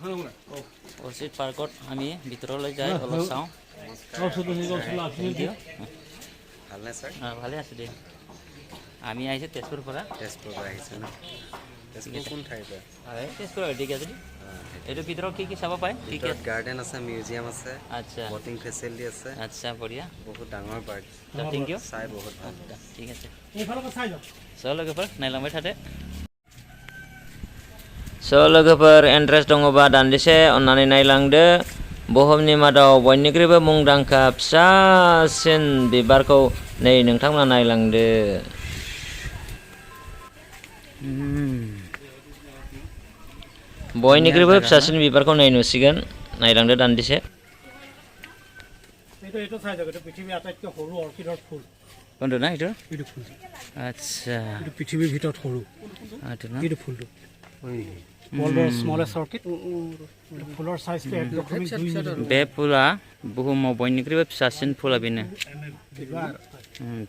Orchid পাৰ্কত আমি ভিতৰলৈ যাই অলপ চাওঁ। ভালনে স্যাৰ? ভালে আছোঁ দে। আমি আহিছোঁ তেজপুৰৰ পৰা। তেজপুৰৰ পৰা আহিছে ন? তেজপুৰ কোন ঠাইৰ পৰা? হয় তেজপুৰৰ ঠিক আছে। এইটো ভিতৰত কি কি চাব পায়? ভিতৰত গাৰ্ডেন আছে, মিউজিয়াম আছে, আচ্ছা বটিং ফেচিলিটি আছে। আচ্ছা বঢ়িয়া, বহুত ডাঙৰ পাৰ্ক। Thank U. চাই বহুত ভাল। ঠিক আছে so लोगोफोर नायलांबाय थादो। so लोगोफोर इन्ट्रेस्ट दङबा दान्दिसे अन्नानै नायलांदो। बुहुमनि मादाव बयनिख्रुइबो मुंदांखा फिसासिन बिबारखौ नै नोंथांमोना नायलांदो। बयनिख्रुइबो फिसासिन बिबारखौ नै नुसिगोन, नायलांदो दान्दिसे। এইটো চাই যাওক, এইটো পৃথিৱীৰ আটাইতকৈ সৰু অৰ্কিডৰ ফুল। কোনটো না এইটো? এইটো ফুল। আচ্ছা এইটো পৃথিৱীৰ ভিতৰত সৰু। এইটো না? এইটো ফুলটো। ৱৰ্ল্ডৰ স্মলেষ্ট অৰ্কিড। ফুলৰ চাইজটো 1.2 মিলি। बे फुला बुहुमाव बयनिख्रुइबो फिसासिन फुला बेनो। बिबार।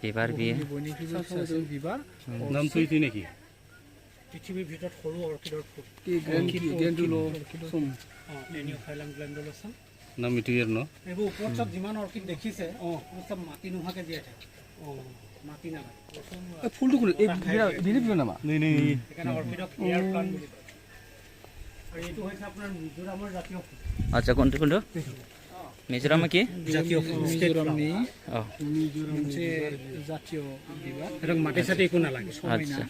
बिबार बियो। बयनिख्रुइबो फिसासिन बिबार। নামটো এইটো নেকি? পৃথিৱীৰ ভিতৰত সৰু অৰ্কিডৰ ফুল। নাইলাংডৱ। নাম এইটো ইয়াৰ ন? এইবোৰ ওপৰত চব যিমান অৰ্কিড দেখিছে, চব মাটি নোহোৱাকৈ জীয়াই থাকে। মাটি নালাগে। ফুলটো কোন? এই বিলিভ নামা? নাই নাই। সেইকাৰণে অৰ্কিডক এয়াৰ প্লান্ট বুলি কয়। আৰু এইটো হৈছে আপোনাৰ মিজোৰামৰ জাতীয় ফুল। আচ্ছা কোনটো কোনটো? মিজোৰাম কি? জাতীয় ফুল। মিজোৰামনি। মিজোৰামছে জাতীয় বিবাৰ। এটাক মাটি সাথে একো নালাগে। আচ্ছা।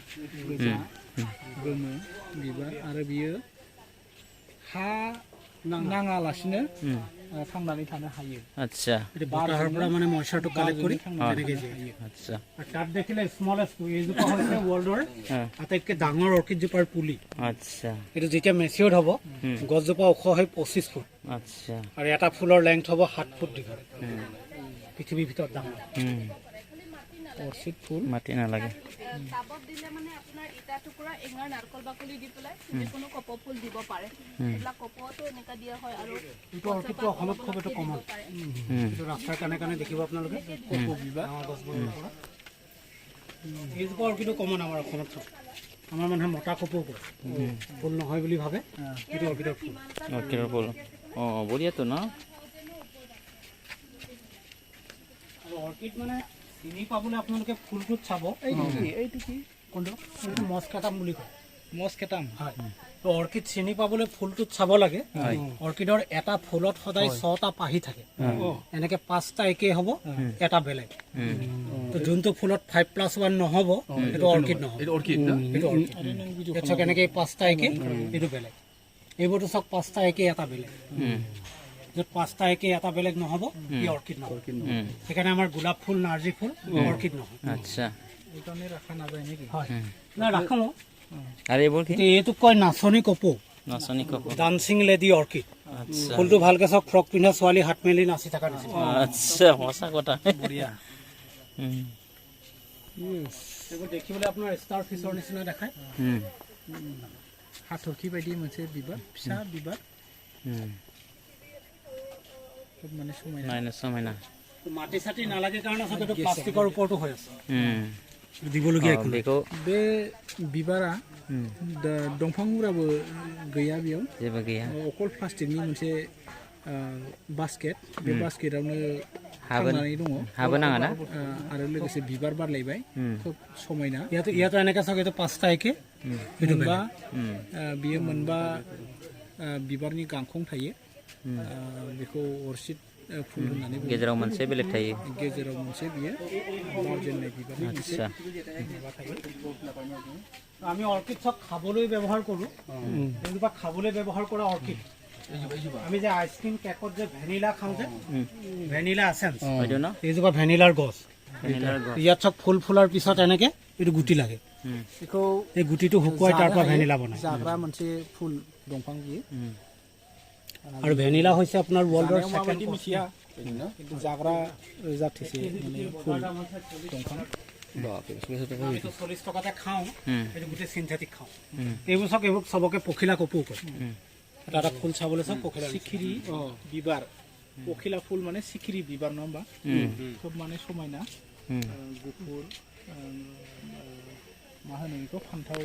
गोमो बिबार आरो बियो हा नाङालासिनो थांनानै थानो हायो। আচ্ছা बारहार পৰা মানে ময়শ্চাৰটো কালেক্ট কৰি এনেকৈ যায়। আচ্ছা আৰু তাত দেখিলে স্মলেষ্ট এইজোপা হৈছে ৱৰ্ল্ডৰ আটাইতকৈ ডাঙৰ অৰ্কিডজোপাৰ পুলি। আচ্ছা এইটো যেতিয়া মেচিয়ৰ্ড হ'ব, গছজোপা ওখ হৈ 25 ফুট। আচ্ছা আৰু এটা ফুলৰ লেংথ হ'ব 7 ফুট দীঘল। পৃথিৱীৰ ভিতৰত ডাঙৰ অৰ্চিড ফুল। মাটি নালাগে। টাবত দিলে মানে আপোনাৰ ইটা টুকুৰা এঙাৰ নাৰকল বাকলি দি পেলাই যিকোনো কপৌ ফুল দিব পাৰে। এইবিলাক কপৌটো এনেকা দিয়া হয়। আৰু এইটো অৰ্কিডটো অসমত খুব এইটো কমন। এইটো ৰাস্তাৰ কাণে কাণে দেখিব আপোনালোকে। কপৌ বিবাহ গছবোৰৰ পৰা এইজোপা অৰ্কিডটো কমন আমাৰ অসমত। আমাৰ মানুহে মতা কপৌ কয়, ফুল নহয় বুলি ভাবে। এইটো অৰ্কিডৰ ফুল। অৰ্কিডৰ ফুল। বঢ়িয়াতো ন? আৰু অৰ্কিড মানে চিনি পাবলৈ আপোনালোকে ফুলটোত চাব। এইটো কি কোনটো? এইটো মস্কেটাম বুলি কয়। মস্কেটাম হয়। তো অৰ্কিড চিনি পাবলৈ ফুলটোত চাব লাগে। অৰ্কিডৰ এটা ফুলত সদায় 6টা পাহি থাকে। এনেকে 5টা একে হ'ব, এটা বেলেগ। তো যোনটো ফুলত 5+1 নহ'ব সেইটো অৰ্কিড নহয়। এইটো অৰ্কিড না? এইটো অৰ্কিড। এছক এনেকে 5টা একে, এইটো বেলেগ। এইবোৰটো চব 5টা একে, এটা বেলেগ। য'ত 5টা একে এটা বেলেগ নহ'ব, ই অৰ্কিড নহয়। সেইকাৰণে আমাৰ গোলাপ ফুল, নাৰ্জী ফুল অৰ্কিড নহয়। আচ্ছা এইকাৰণে ৰাখা নাযায় নেকি? হয় না, ৰাখো। আৰু এইবোৰ কি? এইটোক কয় নাচনী কপৌ। নাচনী কপৌ। Dancing lady orchid. আচ্ছা ফুলটো ভালকে চাওক, ফ্ৰক পিন্ধা ছোৱালী হাত মেলি নাচি থকা নিচিনা। আচ্ছা সঁচা কথা। বঢ়িয়া। এইবোৰ দেখিবলৈ আপোনাৰ ষ্টাৰ ফিছৰ নিচিনা দেখায়। হাতৰকি বায়দি मोनसे বিবাৰ, फिसा বিবাৰ। মানে সোমাইনা মাটি চাটি নালাগে কাৰণে সবটো প্লাষ্টিকৰ ওপৰতো হৈ আছে। দিবলগীয়া একো নাই। बे बिबारा दंफांफोराबो गैया बेयाव। जेबो गैया। अकल प्लास्टिकनि मोनसे बास्केट। बे बास्केटआवनो थांनानै दङ। हाबो नाङा ना? आरो लोगोसे बिबार बारलायबाय। खुब समायना। ইয়াতো এনেকৈ চাওক, এইটো 5টা একে। मोनबा बियो मोनबा बिबारनि गांखं थायो। बेखौ अरसिड फुल होननानै बुङो। गेजेराव मोनसे बेलेग थायो। गेजेराव मोनसे बियो बारजेननाय बिबारनि मोनसे माबा थायो। আমি অর্কিড সব খাবলৈ ব্যৱহাৰ কৰোঁ। এইজোপা খাবলৈ ব্যৱহাৰ কৰা অৰ্কিড। আমি যে আইচক্ৰীম কেকত যে ভেনিলা খাওঁ, যে ভেনিলা এসেন্স, এইজোপা ভেনিলাৰ গছ। ইয়াত চব ফুল ফুলাৰ পিছত এনেকে এইটো গুটি লাগে। এই গুটিটো শুকুৱাই তাৰ পৰা ভেনিলা বনায়। জাগ্ৰা मोनसे ফুল দংফাং দিয়ে। আৰু ভেনিলা হৈছে আপোনাৰ ৱৰ্ল্ডৰ সেকেন্ড মচিয়া জাগ্ৰা জাতিছে মানে ফুল দংফাং। 40 টকাতে খাওঁ, এইটো গোটেই চিন্থেটিক খাওঁ। এইবোৰ চব এইবোৰ চবকে পখিলা কপৌ কয়। এটা এটা ফুল চাবলৈ চব পখিলা। সিখিৰি বিবাৰ, পখিলা ফুল মানে সিখিৰি বিবাৰ নাম বা খুব মানে समायना। गुफुर मा होनो बेखौ फान्थाव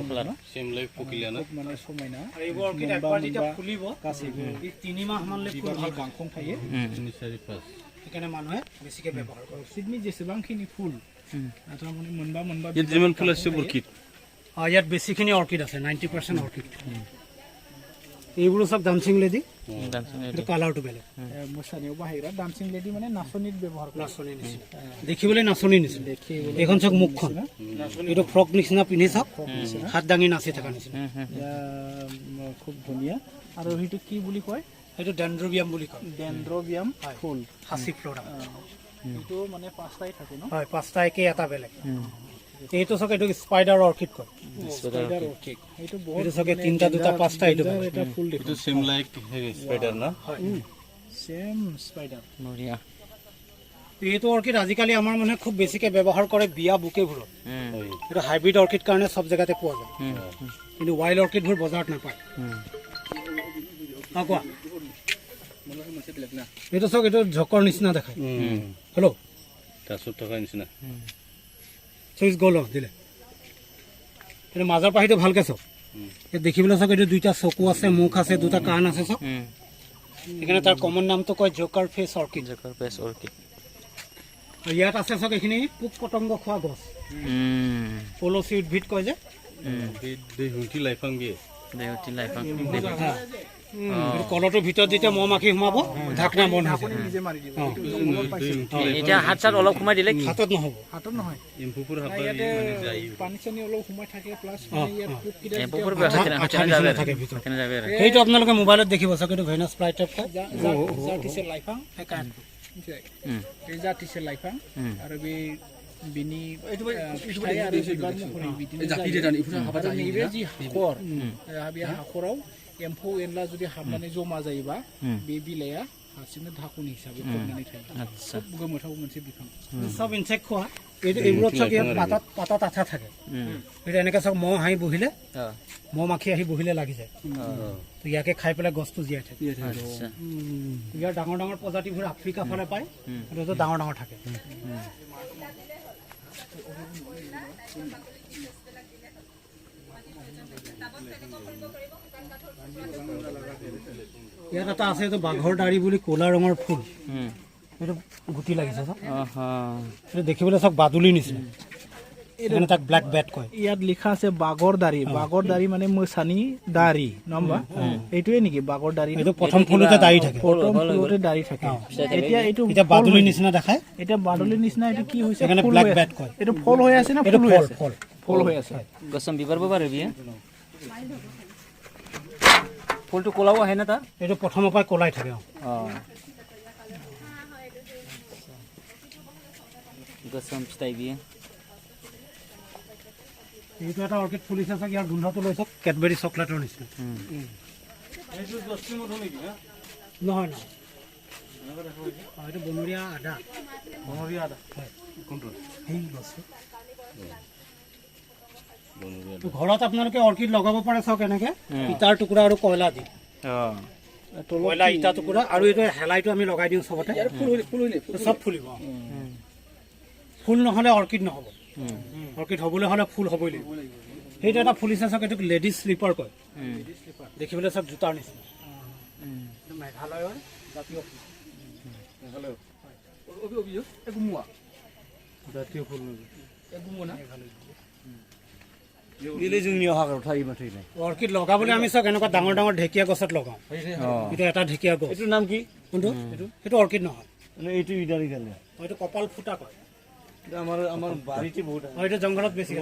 कालार सेमलाय पकिलियाना माने समायना আৰু এইবোৰ অৰ্কিড একবাৰ যেতিয়া ফুলিব গাছেইবোৰ এই 3 মাহ মানলৈ ফুল ভাল গাংখং থাকে তিনি চাৰি পাঁচ সেইকাৰণে মানুহে বেছিকৈ ব্যৱহাৰ কৰে অৰ্কিডনি যেছিবাংখিনি ফুল এটা মানে মনবা ইয়াত যিমান ফুল আছে অৰ্কিড ইয়াত বেছিখিনি অৰ্কিড আছে 90% অৰ্কিড এইবোৰ সব ডান্সিং লেডি এইটো কালাৰটো বেলেগ মছানিও বাহিৰা ডান্সিং লেডি মানে নাচনীত ব্যৱহাৰ কৰে নাচনী নিচিনা দেখিবলৈ নাচনী নিচিনা এইখন চক মুখখন এইটো ফ্ৰক নিচিনা পিন্ধি চাওক হাত দাঙি নাচি থকা নিচিনা খুব ধুনীয়া আৰু সেইটো কি বুলি কয় সেইটো ডেন্ড্ৰবিয়াম বুলি কয় ডেন্ড্ৰবিয়াম ফুল হাসি ফ্লোরা এইটো মানে পাঁচটাই থাকে ন হয় পাঁচটা একে এটা বেলেগ এইটো সক এইটো স্পাইডাৰ অৰ্কিড কয় স্পাইডাৰ অৰ্কিড এইটো বহুত সকে তিনটা দুটা পাঁচটা এটা ফুল দেখো এইটো সেম লাইক স্পাইডাৰ না হয় সেম স্পাইডাৰ বঢ়িয়া এইটো অৰ্কিড আজিকালি আমাৰ মানুহে খুব বেছিকে ব্যৱহাৰ কৰে বিয়া বুকেবোৰত এইটো হাইব্ৰিড অৰ্কিড কাৰণে সব জায়গাতে পোৱা যায় কিন্তু ওয়াইল্ড অৰ্কিডবোৰ বজাৰত নাপায় কোৱা এইটো সক এইটো ঝকৰ নিচিনা দেখায় হেল্ল' তাছত থকা নিচিনা সুইচ গল দিলে এটা মাজৰ পাহিটো ভালকে চাওক এই দেখিবলৈ চাওক এইটো দুইটা চকু আছে মুখ আছে দুটা কাণ আছে চাওক এখানে তাৰ কমন নামটো কয় জোকাৰ ফেস অৰ্কিড ইয়াত আছে চাওক এইখিনি পোক পতংগ খোৱা গছ পলচি উদ্ভিদ কয় যে দেহুটি লাইফাং বিয়ে কলটোৰ ভিতৰত যেতিয়া মহ মাখি সোমাব ঢাকনা বন্ধ হ'ব এতিয়া হাত চাত অলপ সোমাই দিলে হাতত নহ'ব হাতত নহয় এম্পুপুৰ হাত মানে যাই পানী চানি অলপ সোমাই থাকে প্লাছ সেইটো আপোনালোকে মোবাইলত দেখিব চাগে এইটো ভেনাছ ফ্লাই টাইপ জাতিছে লাইফাং জাতিছে লাইফাং আৰু বিনি এইটো যি হাখৰ হাখৰাও एम्फौ एनला जुदि हाबनानै जमा जायोबा बे बिलाइया हारसिंनो धाकुनि हिसाबै खोबनानै थायो सब गोमोथाव मोनसे बिफां सब इनसेक्ट खा এইবোৰত চাগে পাতাত আঠা থাকে এটা এনেকৈ চাওক মহ আহি বহিলে মহ মাখি আহি বহিলে লাগি যায় তো ইয়াকে খাই পেলাই গছটো জীয়াই থাকে ইয়াৰ ডাঙৰ ডাঙৰ প্ৰজাতিবোৰ আফ্ৰিকা ফালে পায় এইটো ডাঙৰ ডাঙৰ থাকে ইয়াত এটা আছে এইটো বাঘৰ দাড়ি বুলি ক'লা ৰঙৰ ফুল এইটো গুটি লাগিছে চাওক এইটো দেখিবলৈ চাওক বাদুলি নিচিনা এখানে তাক ব্ল্যাক ব্যাট কয় ইয়াত লিখা আছে বাঘৰ দাড়ি মানে মছানি দাড়ি নম্বা এইটোৱে নেকি বাঘৰ দাড়ি এইটো প্ৰথম ফুলতে দাড়ি থাকে এতিয়া এইটো এটা বাদুলি নিচিনা দেখায় এটা বাদুলি নিচিনা এইটো কি হৈছে এখানে ব্ল্যাক ব্যাট কয় এইটো ফল হৈ আছে না ফল হৈ আছে গছম বিবাৰ বাৰে বিয়া ফুলটো কোলাও আহে না তাৰ এইটো প্ৰথমৰ পৰা কোলাই থাকে গছম স্টাই বিয়া এইটো এটা অৰ্কিড ফুলিছে চাগে ইয়াৰ গোন্ধটো লৈছে কেডবেৰী চকলেটৰ নিচিনা নহয় নহয় এইটো বনৰীয়া আদা কোনটো সেই গছটো ঘৰত আপোনালোকে অৰ্কিড লগাব পাৰে চাওক এনেকে ইটাৰ টুকুৰা আৰু কয়লা দি কয়লা ইটা টুকুৰা আৰু এইটো হেলাইটো আমি লগাই দিওঁ চবতে চব ফুলিব ফুল নহ'লে অৰ্কিড নহ'ব অৰ্কিড হ'বলৈ হ'লে ফুল হ'বই লাগিব সেইটো এটা ফুলিছে চাওক এইটোক লেডিজ স্লিপাৰ কয় দেখিবলৈ চব জোতাৰ নিচিনা মেঘালয়ৰ জাতীয় ফুল জাতীয় ফুল অৰ্কিড লগাবলৈ আমি চাওক এনেকুৱা ডাঙৰ ডাঙৰ ঢেকীয়া গছত লগাওঁ এইটো এটা ঢেকীয়া গছ এইটোৰ নাম কি কোনটো সেইটো অৰ্কিড নহয় এইটো এইটো কপাল ফুটা কয় আমাৰ বাৰীতে বহুত আছে এইটো জংঘলত বেছি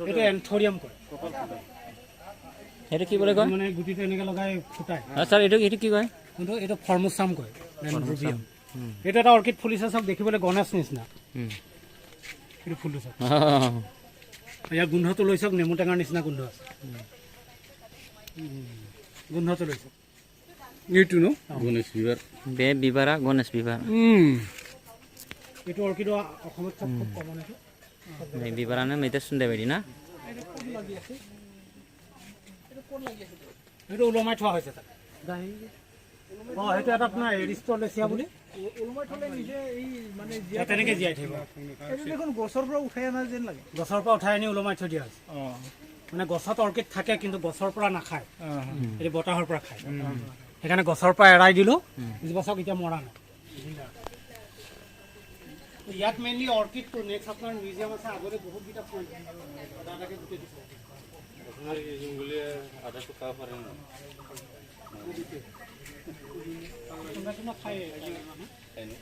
এইটো এন্থৰিয়াম কয় সেইটো কি বুলি কয় মানে গুটিটো এনেকৈ লগাই ফুটাই ছাৰ এইটো কি কয় কিন্তু এইটো ফৰ্মোচাম কয় এইটো এটা অৰ্কিড ফুলিছে চাওক দেখিবলৈ গণেশ নিচিনা এইটো ফুলটো চাওক ইয়াৰ গোন্ধটো লৈ চাওক নেমু টেঙাৰ নিচিনা গোন্ধ আছে গোন্ধটো লৈ চাওক এইটো ন গণেশ বিবাৰ গণেশ বিবাৰ এইটো অৰ্কিড অসমত চব খুব কমন এইটো বিবাৰানে মেতে সুন্দৰ বাৰী না এইটো ওলমাই থোৱা হৈছে তাত সেইটো এটা আপোনাৰ এৰিষ্টলেচিয়া বুলি ওলোমাই থ'লে নিজে এই মানে তেনেকৈ জীয়াই থাকিব। এইটো দেখোন গছৰ পৰা উঠাই অনা যেন লাগে। গছৰ পৰা উঠাই আনি ওলমাই থৈ দিয়া হৈছে। মানে গছত অৰ্কিড থাকে কিন্তু গছৰ পৰা নাখায়, এইটো বতাহৰ পৰা খায়। সেইকাৰণে গছৰ পৰা এৰাই দিলোঁ, গছক এতিয়া মৰা নাই। ইয়াত মেইনলি অৰ্কিডটো নেক্সট আপোনাৰ মিউজিয়াম আছে, আগতে বহুতকেইটা ফুল গোটেই দিছে। আপোনাৰ এই জংঘলে আধাটো খাব পাৰে ন? কোনোবা কোনোবা খায় খায়নে?